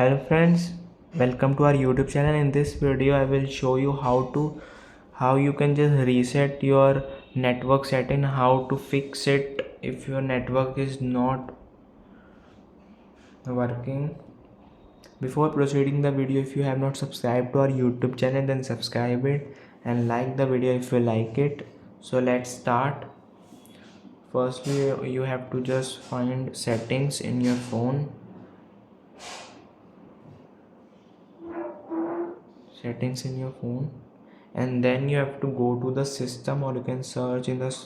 Hello friends, welcome to our YouTube channel. In this video I will show you how you can just reset your network setting, how to fix it if your network is not working. Before proceeding the video, if you have not subscribed to our YouTube channel, then subscribe it and like the video if you like it. So let's start. Firstly, you have to just find settings in your phone. Settings in your phone, and then you have to go to the system, or you can search in the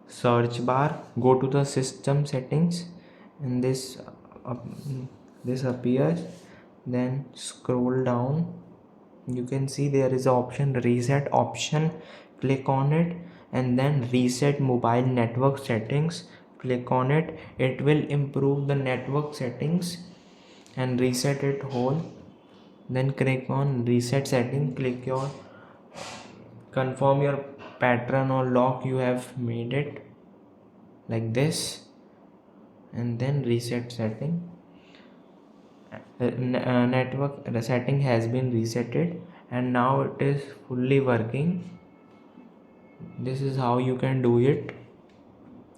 search bar. Go to the system settings, and this appears. Then scroll down, you can see there is an option, reset option. Click on it, and then reset mobile network settings. Click on it. It will improve the network settings and reset it whole. Then click on reset setting. Confirm your pattern or lock you have made it like this, and then reset setting. Network setting has been resetted, and now it is fully working. This is how you can do it.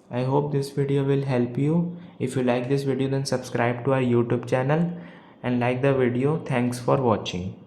I hope this video will help you. If you like this video, then subscribe to our YouTube channel and like the video. Thanks for watching.